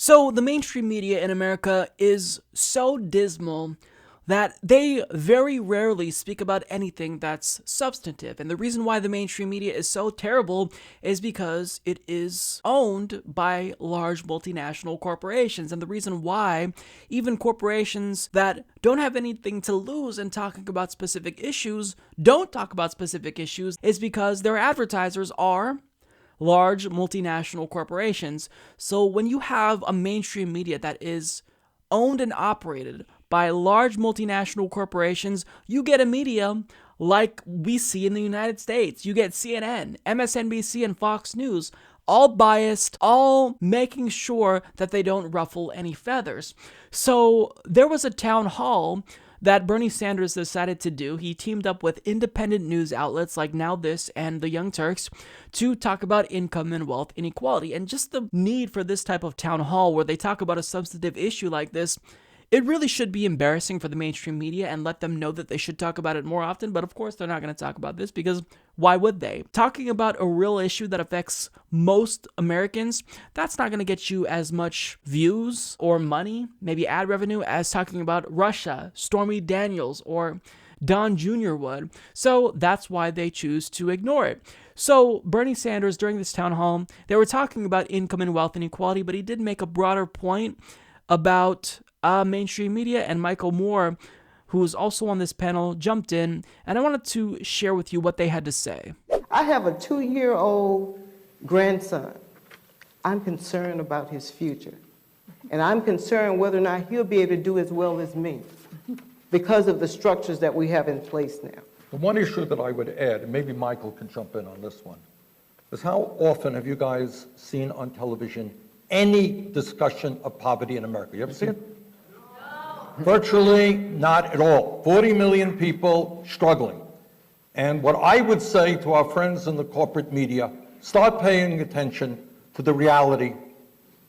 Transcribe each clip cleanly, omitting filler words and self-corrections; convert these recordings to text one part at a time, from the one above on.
So the mainstream media in America is so dismal that they very rarely speak about anything that's substantive. And the reason why the mainstream media is so terrible is because it is owned by large multinational corporations. And the reason why even corporations that don't have anything to lose in talking about specific issues don't talk about specific issues is because their advertisers are large multinational corporations. So when you have a mainstream media that is owned and operated by large multinational corporations, you get a media like we see in the United States. You get CNN, MSNBC, and Fox News, all biased, all making sure that they don't ruffle any feathers. So there was a town hall that Bernie Sanders decided to do. He teamed up with independent news outlets like Now This and The Young Turks to talk about income and wealth inequality. And just the need for this type of town hall where they talk about a substantive issue like this, it really should be embarrassing for the mainstream media and let them know that they should talk about it more often. But of course, they're not going to talk about this because why would they? Talking about a real issue that affects most Americans, that's not going to get you as much views or money, maybe ad revenue, as talking about Russia, Stormy Daniels, or Don Jr. would. So that's why they choose to ignore it. So Bernie Sanders, during this town hall, they were talking about income and wealth inequality, but he did make a broader point about mainstream media, and Michael Moore, who was also on this panel, jumped in, and I wanted to share with you what they had to say. I have a 2-year-old grandson. I'm concerned about his future, and I'm concerned whether or not he'll be able to do as well as me because of the structures that we have in place now. The one issue that I would add, and maybe Michael can jump in on this one, is how often have you guys seen on television any discussion of poverty in America? You ever see it? Virtually not at all. 40 million people struggling. And what I would say to our friends in the corporate media, start paying attention to the reality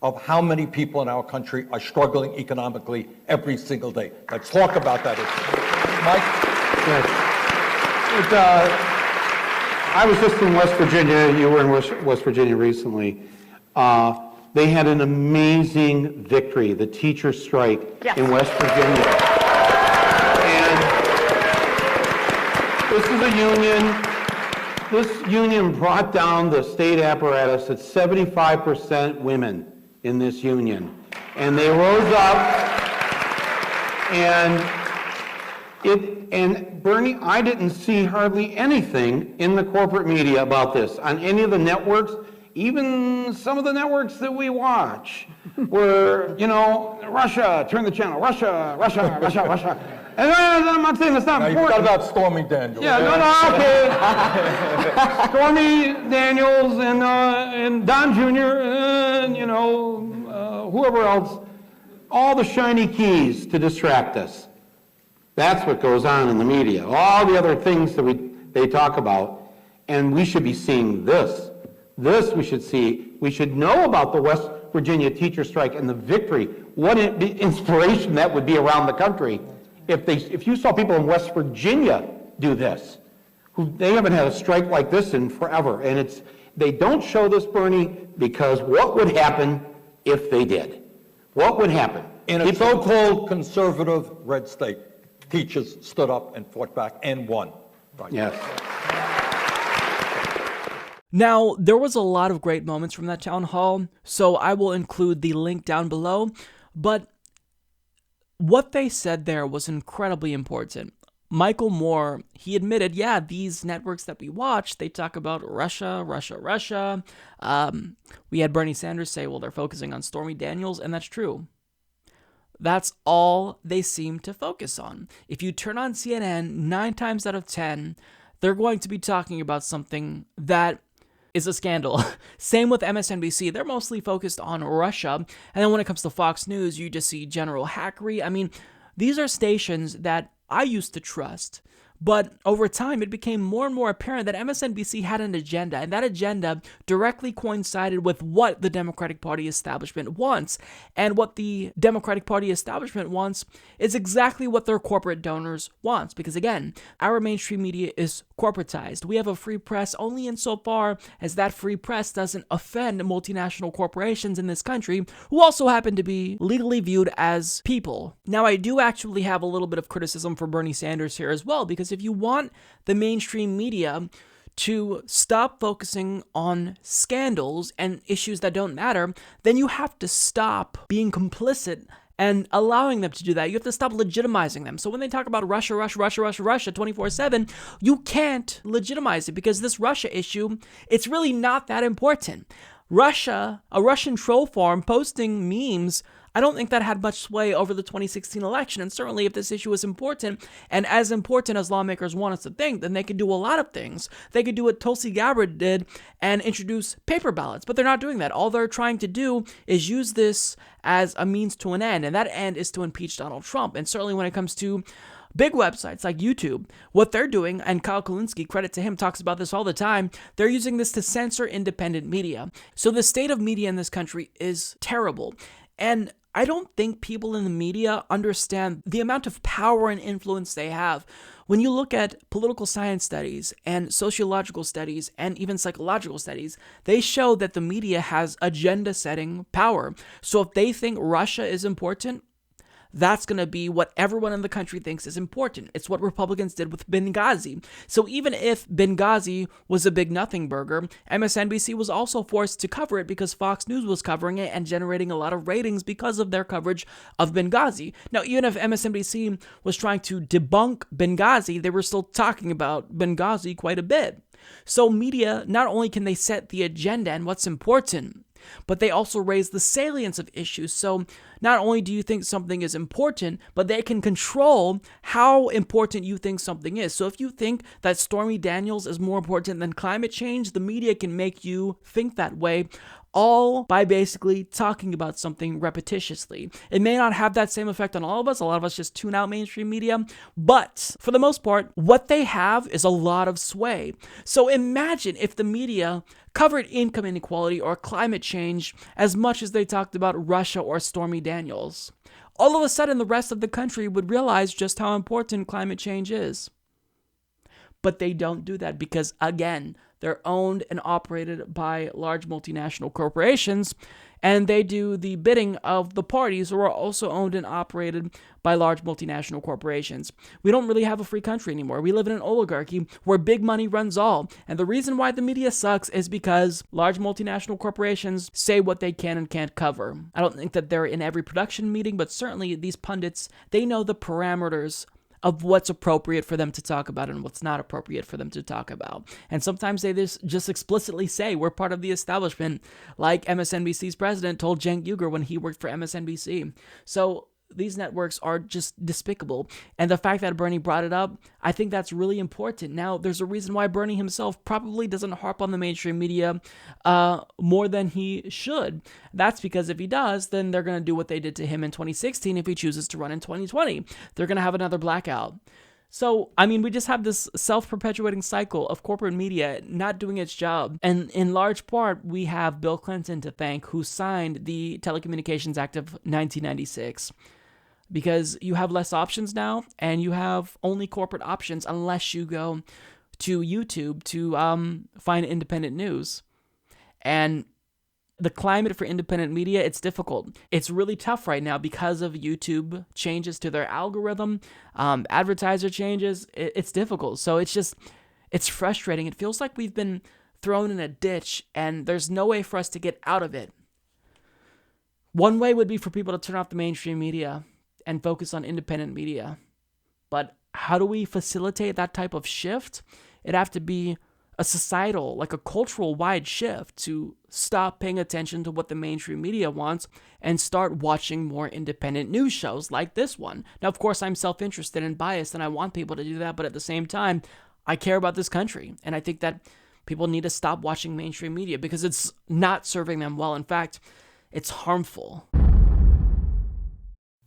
of how many people in our country are struggling economically every single day. Let's talk about that issue. Mike? I was just in West Virginia. You were in West Virginia recently. They had an amazing victory, the teacher strike in West Virginia. And this is a union. This union brought down the state apparatus at 75% women in this union. And they rose up, and Bernie, I didn't see hardly anything in the corporate media about this on any of the networks. Even some of the networks that we watch were, Russia, turn the channel, Russia. And I'm not saying it's not important. You forgot about Stormy Daniels. Okay. Stormy Daniels and Don Jr. and, whoever else, all the shiny keys to distract us. That's what goes on in the media. All the other things that they talk about, and we should be seeing this. This we should see. We should know about the West Virginia teacher strike and the victory. What inspiration that would be around the country if you saw people in West Virginia do this. They haven't had a strike like this in forever. And they don't show this, Bernie, because what would happen if they did? What would happen? In a so-called conservative red state, teachers stood up and fought back and won. Right. Yes. Now, there was a lot of great moments from that town hall, so I will include the link down below, but what they said there was incredibly important. Michael Moore, he admitted, these networks that we watch, they talk about Russia. We had Bernie Sanders say, well, they're focusing on Stormy Daniels, and that's true. That's all they seem to focus on. If you turn on CNN, 9 times out of 10, they're going to be talking about something that is a scandal. Same with MSNBC. They're mostly focused on Russia. And then when it comes to Fox News, you just see general hackery. I mean, these are stations that I used to trust. But over time, it became more and more apparent that MSNBC had an agenda, and that agenda directly coincided with what the Democratic Party establishment wants. And what the Democratic Party establishment wants is exactly what their corporate donors want. Because again, our mainstream media is corporatized. We have a free press only insofar as that free press doesn't offend multinational corporations in this country who also happen to be legally viewed as people. Now, I do actually have a little bit of criticism for Bernie Sanders here as well, because if you want the mainstream media to stop focusing on scandals and issues that don't matter, then you have to stop being complicit and allowing them to do that. You have to stop legitimizing them. So when they talk about Russia 24/7, you can't legitimize it because this Russia issue, it's really not that important. Russia, a Russian troll farm posting memes, I don't think that had much sway over the 2016 election. And certainly if this issue is important, and as important as lawmakers want us to think, then they could do a lot of things. They could do what Tulsi Gabbard did and introduce paper ballots, but they're not doing that. All they're trying to do is use this as a means to an end, and that end is to impeach Donald Trump. And certainly when it comes to big websites like YouTube, what they're doing, and Kyle Kulinski, credit to him, talks about this all the time, they're using this to censor independent media. So the state of media in this country is terrible. And I don't think people in the media understand the amount of power and influence they have. When you look at political science studies and sociological studies and even psychological studies, they show that the media has agenda-setting power. So if they think Russia is important, that's going to be what everyone in the country thinks is important. It's what Republicans did with Benghazi. So even if Benghazi was a big nothing burger, MSNBC was also forced to cover it because Fox News was covering it and generating a lot of ratings because of their coverage of Benghazi. Now, even if MSNBC was trying to debunk Benghazi, they were still talking about Benghazi quite a bit. So media, not only can they set the agenda and what's important, but they also raise the salience of issues. So not only do you think something is important, but they can control how important you think something is. So if you think that Stormy Daniels is more important than climate change, the media can make you think that way, all by basically talking about something repetitiously. It may not have that same effect on all of us. A lot of us just tune out mainstream media, but for the most part, what they have is a lot of sway. So imagine if the media covered income inequality or climate change as much as they talked about Russia or Stormy Daniels. All of a sudden, the rest of the country would realize just how important climate change is. But they don't do that because, again, they're owned and operated by large multinational corporations, and they do the bidding of the parties who are also owned and operated by large multinational corporations. We don't really have a free country anymore. We live in an oligarchy where big money runs all. And the reason why the media sucks is because large multinational corporations say what they can and can't cover. I don't think that they're in every production meeting, but certainly these pundits, they know the parameters of what's appropriate for them to talk about and what's not appropriate for them to talk about. And sometimes they just explicitly say we're part of the establishment, like MSNBC's president told Cenk Uygur when he worked for MSNBC. So these networks are just despicable. And the fact that Bernie brought it up, I think that's really important. Now, there's a reason why Bernie himself probably doesn't harp on the mainstream media more than he should. That's because if he does, then they're going to do what they did to him in 2016 if he chooses to run in 2020. They're going to have another blackout. So, I mean, we just have this self-perpetuating cycle of corporate media not doing its job. And in large part, we have Bill Clinton to thank, who signed the Telecommunications Act of 1996. Because you have less options now, and you have only corporate options unless you go to YouTube to find independent news. And the climate for independent media, it's difficult. It's really tough right now because of YouTube changes to their algorithm, advertiser changes. It's difficult. So it's frustrating. It feels like we've been thrown in a ditch, and there's no way for us to get out of it. One way would be for people to turn off the mainstream media and focus on independent media. But how do we facilitate that type of shift? It'd have to be a societal, like a cultural-wide shift to stop paying attention to what the mainstream media wants and start watching more independent news shows like this one. Now, of course, I'm self-interested and biased, and I want people to do that, but at the same time, I care about this country, and I think that people need to stop watching mainstream media because it's not serving them well. In fact, it's harmful.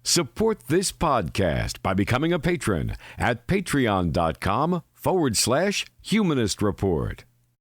Support this podcast by becoming a patron at patreon.com/Humanist Report.